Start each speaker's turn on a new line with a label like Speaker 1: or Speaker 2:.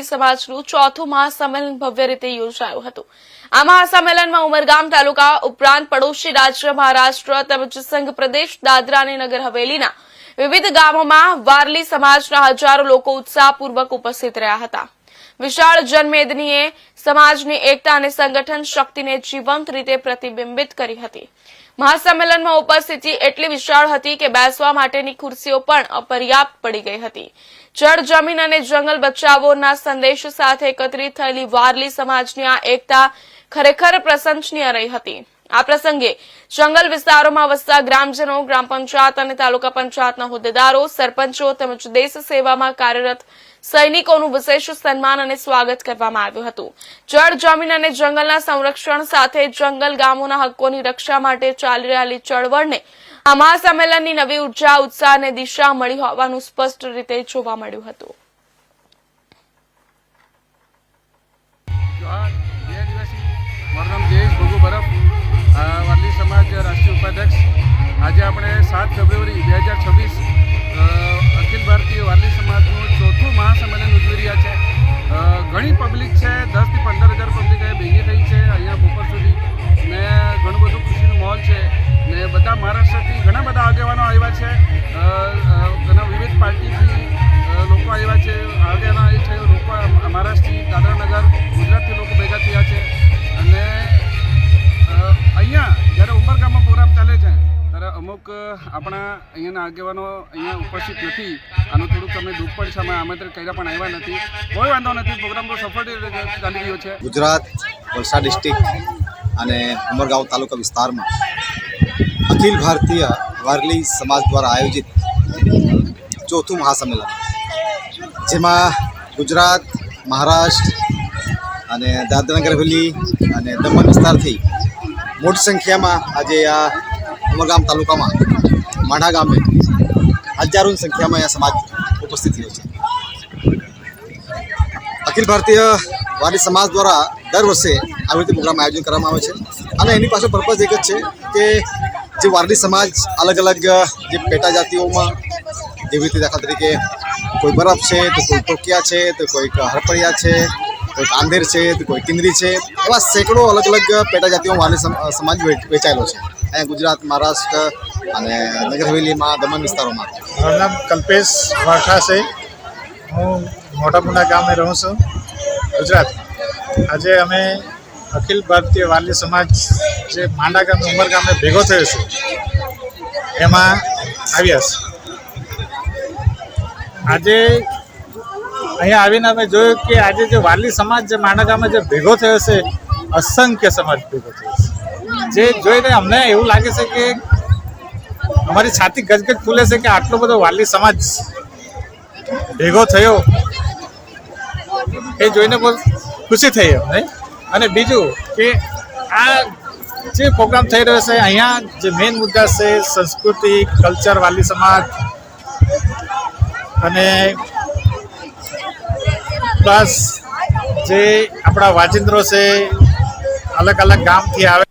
Speaker 1: સમાજનું ચોથું મહાસંમેલન ભવ્ય રીતે યોજાયું હતું। આ મહાસંમેલનમાં ઉમરગામ તાલુકા ઉપરાંત પડોશી રાજ્ય મહારાષ્ટ્ર તેમજ સંઘ પ્રદેશ દાદરા અને નગર હવેલીના વિવિધ ગામોમાં વારલી સમાજના હજારો લોકો ઉત્સાહપૂર્વક ઉપસ્થિત રહ્યા હતા। વિશાળ જનમેદનીએ સમાજની એકતા અને સંગઠન શક્તિને જીવંત રીતે પ્રતિબિંબિત કરી હતી। મહાસંમેલનમાં ઉપસ્થિતિ એટલી વિશાળ હતી કે બેસવા માટેની ખુરશીઓ પણ અપર્યાપ્ત પડી ગઈ હતી। જળ જમીન અને જંગલ બચાવોના સંદેશ સાથે એકત્રિત થયેલી વારલી સમાજની આ એકતા ખરેખર પ્રશંસનીય રહી હતી। આ પ્રસંગે જંગલ વિસ્તારોમાં વસતા ગ્રામજનો, ગ્રામ પંચાયત અને તાલુકા પંચાયતના હોદ્દેદારો, સરપંચો તેમજ દેશ સેવામાં કાર્યરત સૈનિકોનું વિશેષ સન્માન અને સ્વાગત કરવામાં આવ્યું હતું। જળ જમીન અને જંગલના સંરક્ષણ સાથે જંગલ ગામોના હકોની રક્ષા માટે ચાલી રહેલી ચળવળને આ મહાસંમેલનની નવી ઉર્જા, ઉત્સાહ અને દિશા મળી હોવાનું સ્પષ્ટ રીતે જોવા મળ્યું હતું।
Speaker 2: વારલી સમાજ રાષ્ટ્રીય ઉપાધ્યક્ષ આજે આપણે 7 ફેબ્રુઆરી 2026 અખિલ ભારતીય વારલી સમાજનું ચોથું મહાસંમેલન ઉજવી રહ્યા છે। ઘણી પબ્લિક છે, 10 થી 15,000 પબ્લિક ભેગી થઈ છે અહીંયા બપોર સુધી ને ઘણું બધું ખુશીનું માહોલ છે ને બધા મહારાષ્ટ્રથી ઘણા બધા આગેવાનો આવ્યા છે, ઘણા વિવિધ પાર્ટીથી લોકો આવ્યા છે। આગેવાનો એ છે લોકો મહારાષ્ટ્રથી, દાદરાનગર, ગુજરાતથી લોકો ભેગા થયા છે અને અહીંયા જ્યારે ઉમરગામમાં પ્રોગ્રામ ચાલે છે ત્યારે અમુક આપણા અહીંયાના આગેવાનો અહીંયા ઉપસ્થિત નથી। આનું થોડુંક અમે દુઃખ પણ છે, અમે આમંત્રિત કર્યા પણ આવ્યા નથી। કોઈ વાંધો નથી, પ્રોગ્રામ તો સફળ રીતે ચાલી રહ્યો છે।
Speaker 3: ગુજરાત વલસાડ ડિસ્ટ્રિક્ટ અને ઉમરગામ તાલુકા વિસ્તારમાં અખિલ ભારતીય વારલી સમાજ દ્વારા આયોજિત ચોથું મહાસંમેલન, જેમાં ગુજરાત, મહારાષ્ટ્ર અને દાદરાનગર હવેલી અને દમણ વિસ્તારથી મોટી સંખ્યામાં આજે આ ઉમરગામ તાલુકામાં માઢા ગામે હજારોની સંખ્યામાં અહીંયા સમાજ ઉપસ્થિત થયો છે। અખિલ ભારતીય વારલી સમાજ દ્વારા દર વર્ષે આવી રીતે પ્રોગ્રામ આયોજન કરવામાં આવે છે અને એની પાછળ પર્પઝ એક જ છે કે જે વારલી સમાજ અલગ અલગ જે પેટા જાતિઓમાં જેવી રીતે દાખલા તરીકે કોઈ બરફ છે, તો કોઈ ટોકિયા છે, તો કોઈ હરપળિયા છે, કોઈ આંધેર છે, તો કોઈ કિન્નરી છે, એવા સેંકડો અલગ અલગ પેટા જાતિઓમાં વારલી સમાજ વેચાયેલો છે અહીંયા ગુજરાત, મહારાષ્ટ્ર અને નગર હવેલીમાં, દમણ વિસ્તારોમાં।
Speaker 4: મારું નામ કલ્પેશ વાઠા છે, હું મોટાપુના ગામે રહું છું, ગુજરાત। આજે અમે અખિલ ભારતીય વારલી સમાજ જે માંડા ગામે, ઉમરગામે ભેગો થયો છે એમાં આવ્યા છે। આજે અહીંયા આવીને અમે જોયું કે આજે જે વારલી સમાજ જે માંડા ગામે જે ભેગો થયો છે, અસંખ્ય સમાજ ભેગો થયો છે, જે જોઈને અમને એવું લાગે છે કે અમારી છાતી ગજગજ ફૂલે છે કે આટલો બધો વારલી સમાજ ભેગો થયો એ જોઈને બહુ ખુશી થઈ અમને। અને બીજું કે આ જે પ્રોગ્રામ થઈ રહ્યો છે અહીંયા જે મેઇન મુદ્દા છે સંસ્કૃતિ, કલ્ચર, વારલી સમાજ અને પ્લસ જે આપણા વાજિંદ્રો છે, અલગ અલગ ગામથી આવે